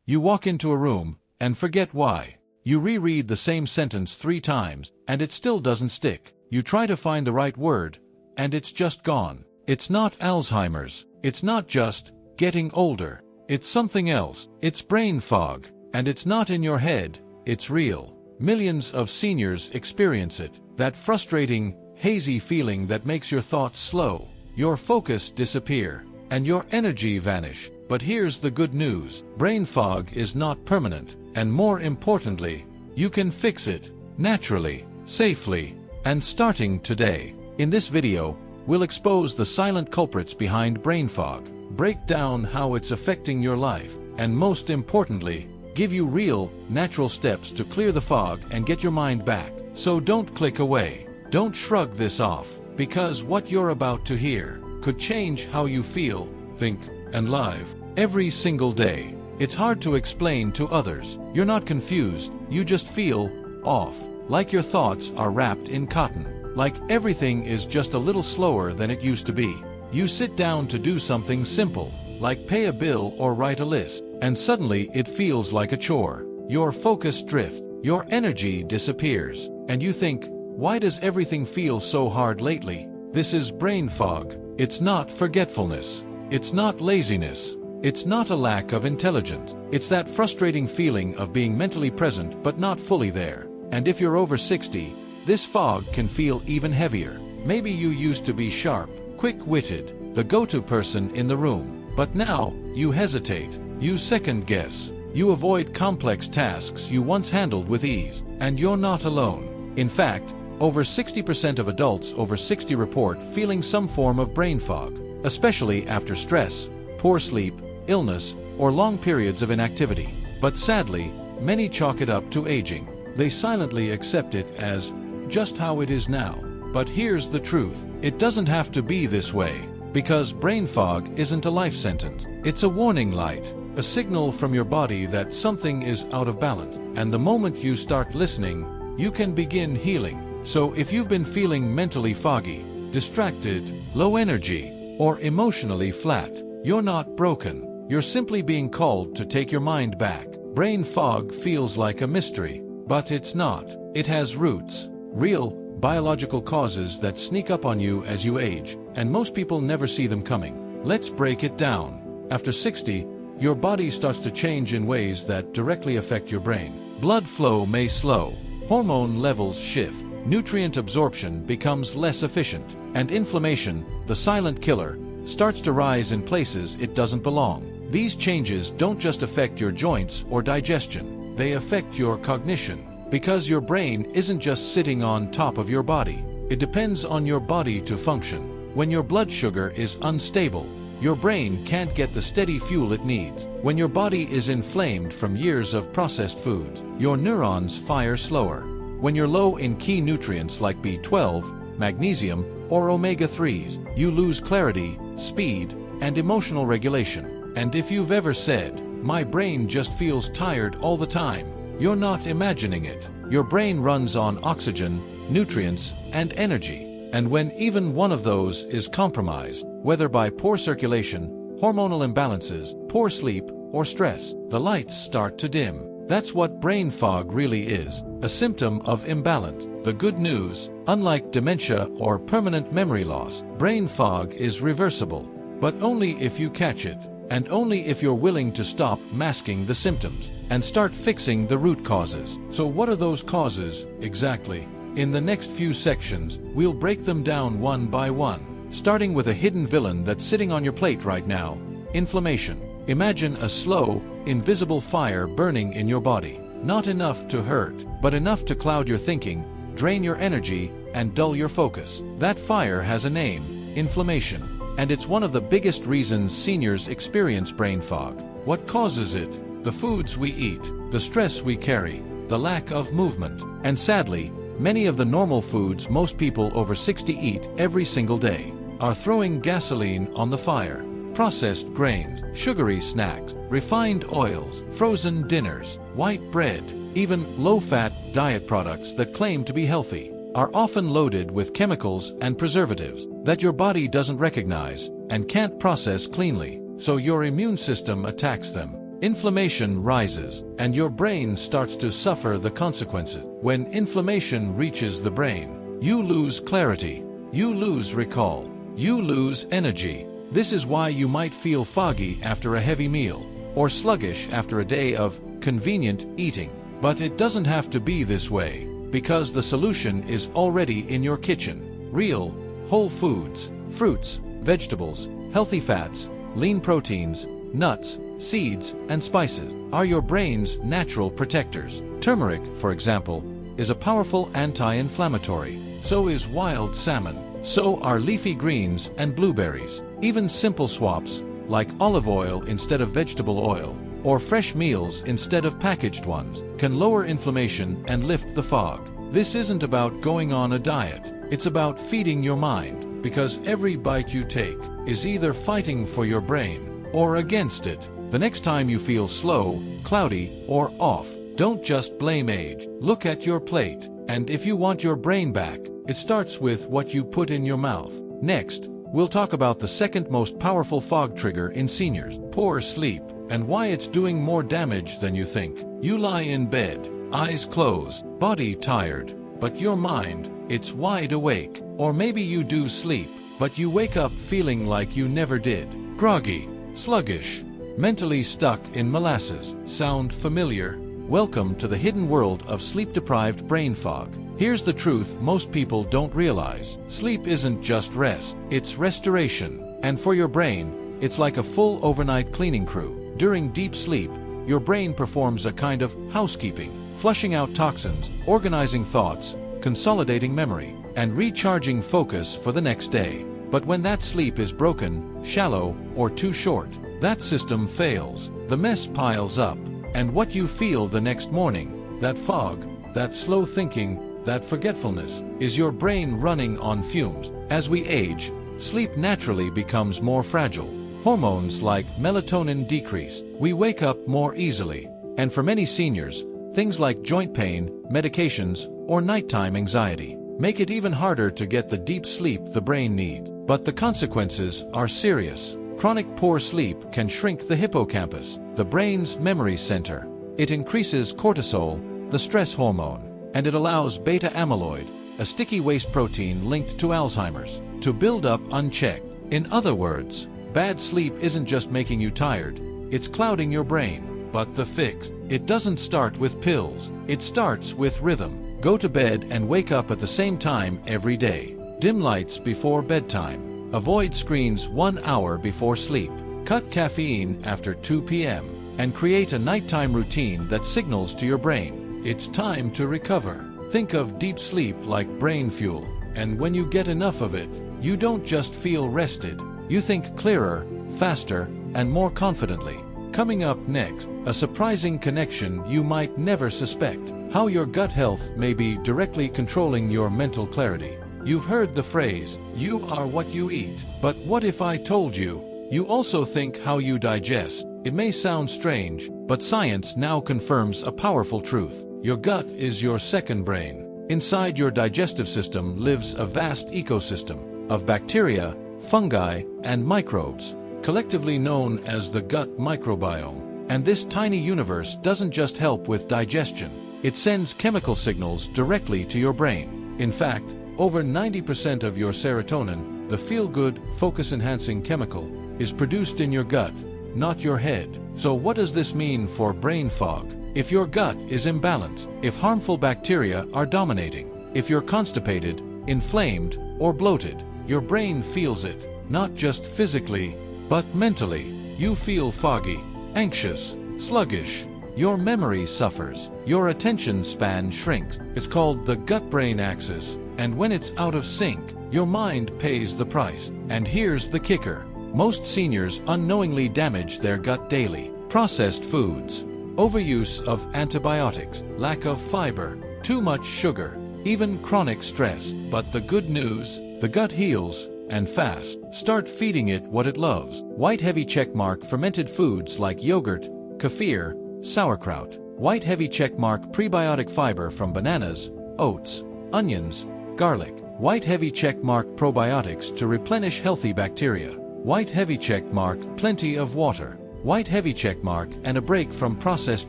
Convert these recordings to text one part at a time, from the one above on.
You walk into a room and forget why. You reread the same sentence 3 times and it still doesn't stick. You try to find the right word and it's just gone. It's not Alzheimer's. It's not just getting older. It's something else. It's brain fog. And it's not in your head. It's real. Millions of seniors experience it. That frustrating, hazy feeling that makes your thoughts slow, your focus disappear, and your energy vanish. But here's the good news. Brain fog is not permanent, and more importantly, you can fix it naturally, safely, and starting today. In this video, we'll expose the silent culprits behind brain fog, break down how it's affecting your life, and most importantly, give you real, natural steps to clear the fog and get your mind back. So don't click away. Don't shrug this off, because what you're about to hear could change how you feel, think, and live every single day. It's hard to explain to others. You're not confused, you just feel off, like your thoughts are wrapped in cotton, like everything is just a little slower than it used to be. You sit down to do something simple, like pay a bill or write a list, and suddenly it feels like a chore. Your focus drifts, your energy disappears, and you think, why does everything feel so hard lately? This is brain fog. It's not forgetfulness. It's not laziness. It's not a lack of intelligence. It's that frustrating feeling of being mentally present but not fully there. And if you're over 60, this fog can feel even heavier. Maybe you used to be sharp, quick-witted, the go-to person in the room. But now, you hesitate, you second-guess, you avoid complex tasks you once handled with ease. And you're not alone. In fact, over 60% of adults over 60 report feeling some form of brain fog, especially after stress, poor sleep, illness, or long periods of inactivity. But sadly, many chalk it up to aging. They silently accept it as just how it is now. But here's the truth. It doesn't have to be this way, because brain fog isn't a life sentence. It's a warning light, a signal from your body that something is out of balance. And the moment you start listening, you can begin healing. So if you've been feeling mentally foggy, distracted, low energy, or emotionally flat, you're not broken. You're simply being called to take your mind back. Brain fog feels like a mystery, but it's not. It has roots, real, biological causes that sneak up on you as you age, and most people never see them coming. Let's break it down. After 60, your body starts to change in ways that directly affect your brain. Blood flow may slow, hormone levels shift, nutrient absorption becomes less efficient, and inflammation, the silent killer, starts to rise in places it doesn't belong. These changes don't just affect your joints or digestion, they affect your cognition, because your brain isn't just sitting on top of your body. It depends on your body to function. When your blood sugar is unstable, your brain can't get the steady fuel it needs. When your body is inflamed from years of processed foods, your neurons fire slower. When you're low in key nutrients like B12, magnesium, or omega-3s, you lose clarity, speed, and emotional regulation. And if you've ever said, "My brain just feels tired all the time," you're not imagining it. Your brain runs on oxygen, nutrients, and energy. And when even one of those is compromised, whether by poor circulation, hormonal imbalances, poor sleep, or stress, the lights start to dim. That's what brain fog really is, a symptom of imbalance. The good news, unlike dementia or permanent memory loss, brain fog is reversible. But only if you catch it, and only if you're willing to stop masking the symptoms and start fixing the root causes. So what are those causes, exactly? In the next few sections, we'll break them down one by one, starting with a hidden villain that's sitting on your plate right now: inflammation. Imagine a slow, invisible fire burning in your body. Not enough to hurt, but enough to cloud your thinking, drain your energy, and dull your focus. That fire has a name: inflammation. And it's one of the biggest reasons seniors experience brain fog. What causes it? The foods we eat, the stress we carry, the lack of movement. And sadly, many of the normal foods most people over 60 eat every single day are throwing gasoline on the fire. Processed grains, sugary snacks, refined oils, frozen dinners, white bread, even low-fat diet products that claim to be healthy are often loaded with chemicals and preservatives that your body doesn't recognize and can't process cleanly, so your immune system attacks them. inflammation rises, and your brain starts to suffer the consequences. When inflammation reaches the brain, you lose clarity, you lose recall, you lose energy. This is why you might feel foggy after a heavy meal, or sluggish after a day of convenient eating. But it doesn't have to be this way, because the solution is already in your kitchen. Real, whole foods, fruits, vegetables, healthy fats, lean proteins, nuts, seeds, and spices are your brain's natural protectors. Turmeric, for example, is a powerful anti-inflammatory. So is wild salmon. So are leafy greens and blueberries. Even simple swaps, like olive oil instead of vegetable oil, or fresh meals instead of packaged ones, can lower inflammation and lift the fog. This isn't about going on a diet. It's about feeding your mind, because every bite you take is either fighting for your brain or against it. The next time you feel slow, cloudy, or off, don't just blame age. Look at your plate. And if you want your brain back, it starts with what you put in your mouth. Next, we'll talk about the second most powerful fog trigger in seniors: poor sleep, and why it's doing more damage than you think. You lie in bed, eyes closed, body tired, but your mind, it's wide awake. Or maybe you do sleep, but you wake up feeling like you never did. Groggy, sluggish, mentally stuck in molasses. Sound familiar? Welcome to the hidden world of sleep-deprived brain fog. Here's the truth most people don't realize. Sleep isn't just rest, it's restoration. And for your brain, it's like a full overnight cleaning crew. During deep sleep, your brain performs a kind of housekeeping, flushing out toxins, organizing thoughts, consolidating memory, and recharging focus for the next day. But when that sleep is broken, shallow, or too short, that system fails. The mess piles up, and what you feel the next morning, that fog, that slow thinking, that forgetfulness, is your brain running on fumes. As we age, sleep naturally becomes more fragile. Hormones like melatonin decrease. We wake up more easily. And for many seniors, things like joint pain, medications, or nighttime anxiety make it even harder to get the deep sleep the brain needs. But the consequences are serious. Chronic poor sleep can shrink the hippocampus, the brain's memory center. It increases cortisol, the stress hormone, and it allows beta amyloid, a sticky waste protein linked to Alzheimer's, to build up unchecked. In other words, bad sleep isn't just making you tired, it's clouding your brain. But the fix, it doesn't start with pills, it starts with rhythm. Go to bed and wake up at the same time every day. Dim lights before bedtime. Avoid screens 1 hour before sleep. Cut caffeine after 2 p.m. and create a nighttime routine that signals to your brain it's time to recover. Think of deep sleep like brain fuel, and when you get enough of it, you don't just feel rested, you think clearer, faster, and more confidently. Coming up next, a surprising connection you might never suspect: how your gut health may be directly controlling your mental clarity. You've heard the phrase, "You are what you eat." But what if I told you, you also think how you digest? It may sound strange, but science now confirms a powerful truth. Your gut is your second brain. Inside your digestive system lives a vast ecosystem of bacteria, fungi, and microbes, collectively known as the gut microbiome. And this tiny universe doesn't just help with digestion. It sends chemical signals directly to your brain. In fact, over 90% of your serotonin, the feel-good, focus-enhancing chemical, is produced in your gut, not your head. So what does this mean for brain fog? If your gut is imbalanced, if harmful bacteria are dominating, if you're constipated, inflamed, or bloated, your brain feels it, not just physically, but mentally. You feel foggy, anxious, sluggish. Your memory suffers. Your attention span shrinks. It's called the gut-brain axis. And when it's out of sync, your mind pays the price. And here's the kicker. Most seniors unknowingly damage their gut daily. Processed foods, overuse of antibiotics, lack of fiber, too much sugar, even chronic stress. But the good news, the gut heals, and fast. Start feeding it what it loves. White heavy checkmark fermented foods like yogurt, kefir, sauerkraut. White heavy checkmark prebiotic fiber from bananas, oats, onions, garlic. White heavy checkmark probiotics to replenish healthy bacteria. White heavy checkmark plenty of water. White heavy checkmark and a break from processed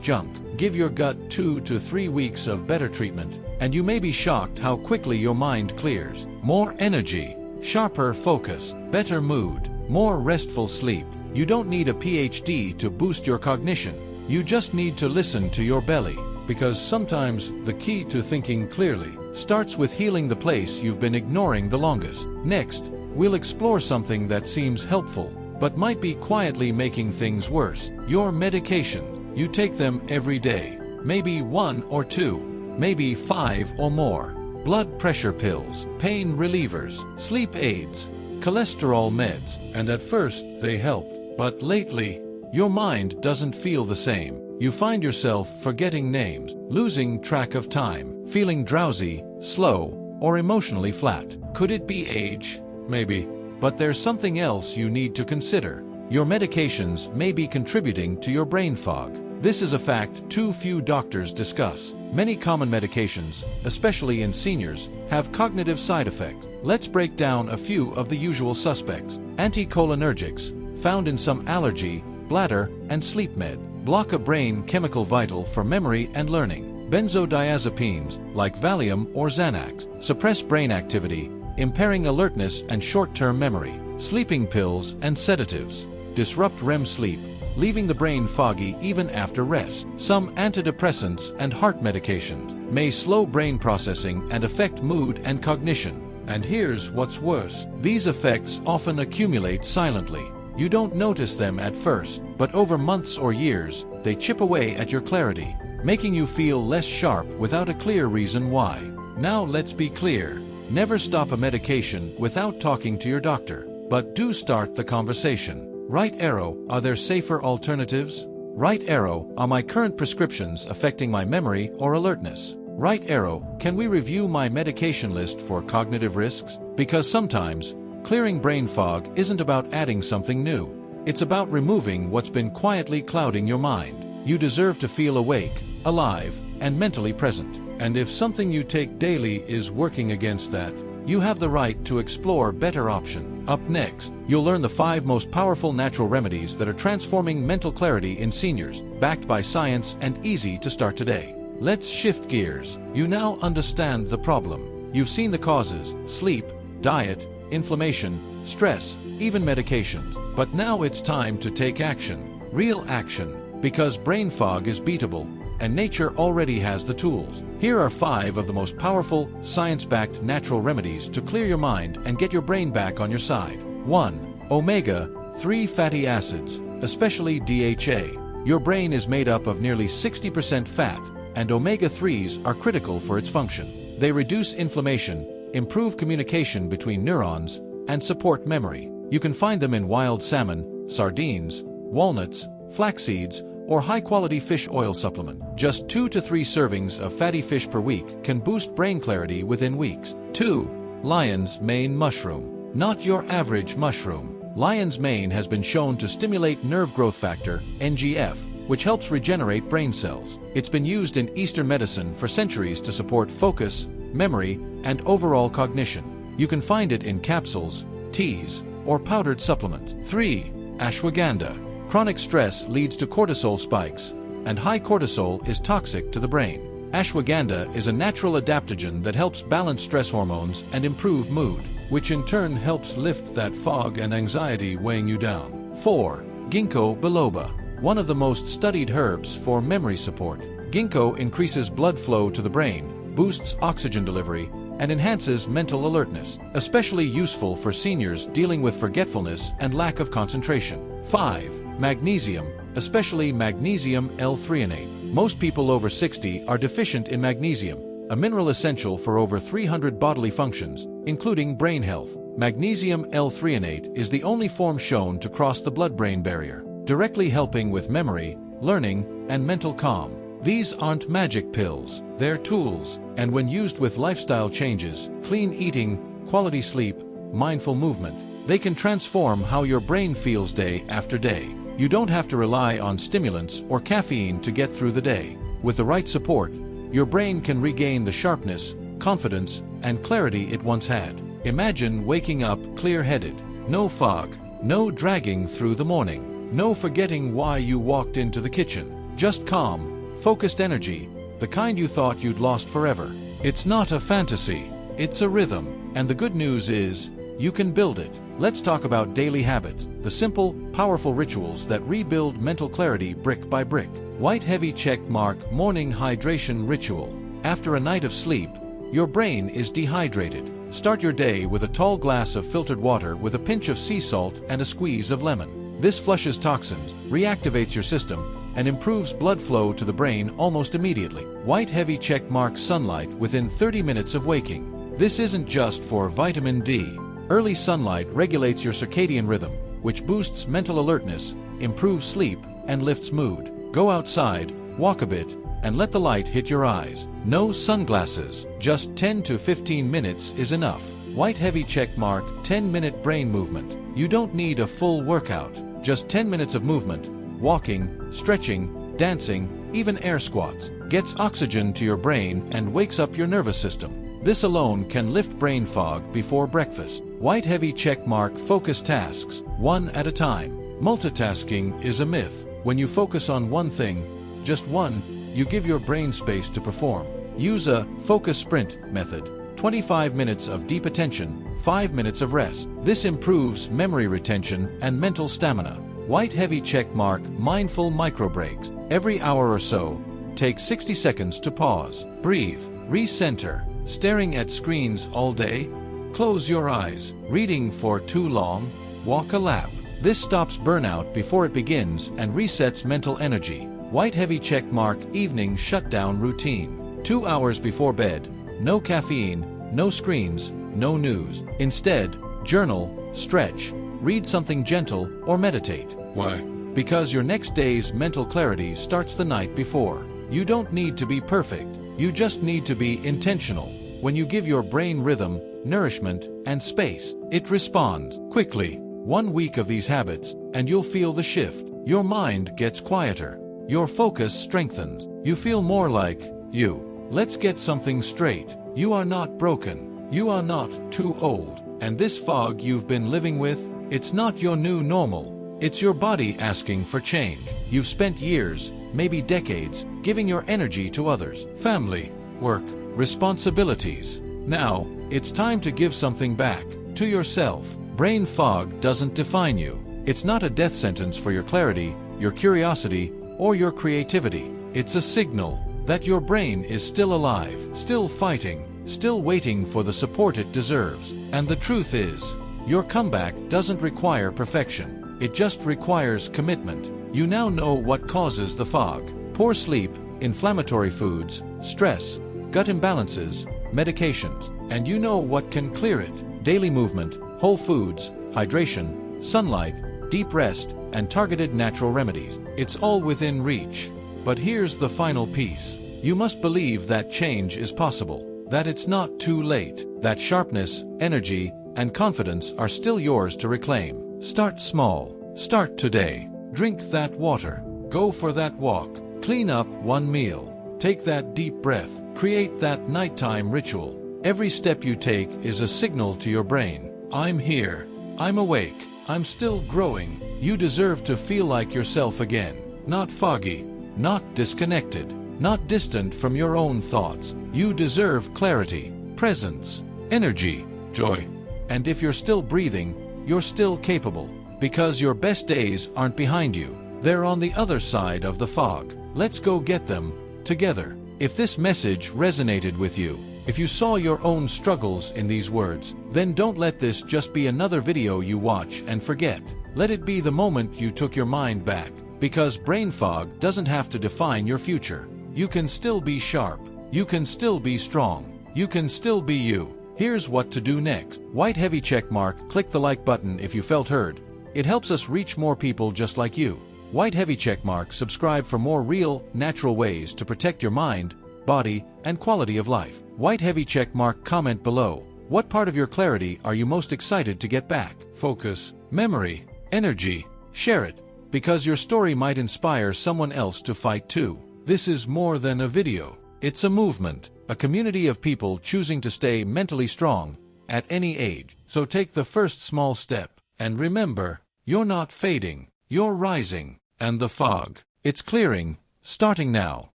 junk. Give your gut 2 to 3 weeks of better treatment, and you may be shocked how quickly your mind clears. More energy, sharper focus, better mood, more restful sleep. You don't need a PhD to boost your cognition. You just need to listen to your belly, because sometimes the key to thinking clearly starts with healing the place you've been ignoring the longest. Next, we'll explore something that seems helpful, but might be quietly making things worse. Your medication. You take them every day. Maybe 1 or 2, maybe 5 or more. Blood pressure pills, pain relievers, sleep aids, cholesterol meds, and at first they helped. But lately, your mind doesn't feel the same. You find yourself forgetting names, losing track of time, feeling drowsy, slow, or emotionally flat. Could it be age? Maybe. But there's something else you need to consider. Your medications may be contributing to your brain fog. This is a fact too few doctors discuss. Many common medications, especially in seniors, have cognitive side effects. Let's break down a few of the usual suspects. Anticholinergics, found in some allergy, bladder, and sleep med, block a brain chemical vital for memory and learning. Benzodiazepines, like Valium or Xanax, suppress brain activity, impairing alertness and short-term memory. Sleeping pills and sedatives disrupt REM sleep, leaving the brain foggy even after rest. Some antidepressants and heart medications may slow brain processing and affect mood and cognition. And here's what's worse. These effects often accumulate silently. You don't notice them at first, but over months or years, they chip away at your clarity, making you feel less sharp without a clear reason why. Now let's be clear. Never stop a medication without talking to your doctor, but do start the conversation. Right arrow, are there safer alternatives? Right arrow, are my current prescriptions affecting my memory or alertness? Right arrow, can we review my medication list for cognitive risks? Because sometimes, clearing brain fog isn't about adding something new. It's about removing what's been quietly clouding your mind. You deserve to feel awake, alive, and mentally present. And if something you take daily is working against that, you have the right to explore better options. Up next, you'll learn the 5 most powerful natural remedies that are transforming mental clarity in seniors, backed by science and easy to start today. Let's shift gears. You now understand the problem. You've seen the causes: sleep, diet, inflammation, stress, even medications. But now it's time to take action. Real action. Because brain fog is beatable, and nature already has the tools. Here are 5 of the most powerful, science-backed natural remedies to clear your mind and get your brain back on your side. 1. Omega-3 fatty acids, especially DHA. Your brain is made up of nearly 60% fat, and omega-3s are critical for its function. They reduce inflammation, improve communication between neurons, and support memory. You can find them in wild salmon, sardines, walnuts, flax seeds, or high-quality fish oil supplement. Just 2 to 3 servings of fatty fish per week can boost brain clarity within weeks. 2. Lion's mane mushroom. Not your average mushroom. Lion's mane has been shown to stimulate nerve growth factor, NGF, which helps regenerate brain cells. It's been used in Eastern medicine for centuries to support focus, memory, and overall cognition. You can find it in capsules, teas, or powdered supplements. 3. Ashwagandha. Chronic stress leads to cortisol spikes, and high cortisol is toxic to the brain. Ashwagandha is a natural adaptogen that helps balance stress hormones and improve mood, which in turn helps lift that fog and anxiety weighing you down. 4. Ginkgo biloba. One of the most studied herbs for memory support. Ginkgo increases blood flow to the brain, boosts oxygen delivery, and enhances mental alertness, especially useful for seniors dealing with forgetfulness and lack of concentration. 5. Magnesium, especially magnesium L-threonate. Most people over 60 are deficient in magnesium, a mineral essential for over 300 bodily functions, including brain health. Magnesium L-threonate is the only form shown to cross the blood-brain barrier, directly helping with memory, learning, and mental calm. These aren't magic pills, they're tools, and when used with lifestyle changes, clean eating, quality sleep, mindful movement, they can transform how your brain feels day after day. You don't have to rely on stimulants or caffeine to get through the day. With the right support, your brain can regain the sharpness, confidence, and clarity it once had. Imagine waking up clear-headed. No fog, no dragging through the morning. No forgetting why you walked into the kitchen. Just calm, focused energy, the kind you thought you'd lost forever. It's not a fantasy, it's a rhythm. And the good news is, you can build it. Let's talk about daily habits, the simple, powerful rituals that rebuild mental clarity brick by brick. White heavy check mark morning hydration ritual. After a night of sleep, your brain is dehydrated. Start your day with a tall glass of filtered water with a pinch of sea salt and a squeeze of lemon. This flushes toxins, reactivates your system, and improves blood flow to the brain almost immediately. White heavy check mark sunlight within 30 minutes of waking. This isn't just for vitamin D. Early sunlight regulates your circadian rhythm, which boosts mental alertness, improves sleep, and lifts mood. Go outside, walk a bit, and let the light hit your eyes. No sunglasses, just 10 to 15 minutes is enough. White heavy check mark 10-minute brain movement. You don't need a full workout, just 10 minutes of movement. Walking, stretching, dancing, even air squats, gets oxygen to your brain and wakes up your nervous system. This alone can lift brain fog before breakfast. White heavy check mark focus tasks, one at a time. Multitasking is a myth. When you focus on one thing, just one, you give your brain space to perform. Use a focus sprint method. 25 minutes of deep attention, 5 minutes of rest. This improves memory retention and mental stamina. White heavy check mark mindful micro breaks. Every hour or so, take 60 seconds to pause, breathe, recenter. Staring at screens all day? Close your eyes. Reading for too long? Walk a lap. This stops burnout before it begins and resets mental energy. White heavy check mark evening shutdown routine. 2 hours before bed, no caffeine, no screens, no news. Instead, journal, stretch, read something gentle, or meditate. Why? Because your next day's mental clarity starts the night before. You don't need to be perfect. You just need to be intentional. When you give your brain rhythm, nourishment, and space, it responds quickly. 1 week of these habits, and you'll feel the shift. Your mind gets quieter. Your focus strengthens. You feel more like you. Let's get something straight. You are not broken. You are not too old. And this fog you've been living with, it's not your new normal. It's your body asking for change. You've spent years, maybe decades, giving your energy to others. Family, work, responsibilities. Now, it's time to give something back to yourself. Brain fog doesn't define you. It's not a death sentence for your clarity, your curiosity, or your creativity. It's a signal that your brain is still alive, still fighting, still waiting for the support it deserves. And the truth is, your comeback doesn't require perfection. It just requires commitment. You now know what causes the fog. Poor sleep, inflammatory foods, stress, gut imbalances, medications. And you know what can clear it. Daily movement, whole foods, hydration, sunlight, deep rest, and targeted natural remedies. It's all within reach. But here's the final piece. You must believe that change is possible, that it's not too late, that sharpness, energy, and confidence are still yours to reclaim. Start small. Start today. Drink that water. Go for that walk. Clean up one meal. Take that deep breath. Create that nighttime ritual. Every step you take is a signal to your brain. I'm here. I'm awake. I'm still growing. You deserve to feel like yourself again. Not foggy. Not disconnected. Not distant from your own thoughts. You deserve clarity, presence, energy, joy. And if you're still breathing, you're still capable. Because your best days aren't behind you. They're on the other side of the fog. Let's go get them, together. If this message resonated with you, if you saw your own struggles in these words, then don't let this just be another video you watch and forget. Let it be the moment you took your mind back. Because brain fog doesn't have to define your future. You can still be sharp. You can still be strong. You can still be you. Here's what to do next. White heavy check mark, click the like button if you felt heard. It helps us reach more people just like you. White heavy check mark, subscribe for more real, natural ways to protect your mind, body, and quality of life. White heavy check mark, comment below. What part of your clarity are you most excited to get back? Focus, memory, energy. Share it, because your story might inspire someone else to fight too. This is more than a video. It's a movement, a community of people choosing to stay mentally strong at any age. So take the first small step. And remember, you're not fading. You're rising, and the fog, it's clearing, starting now.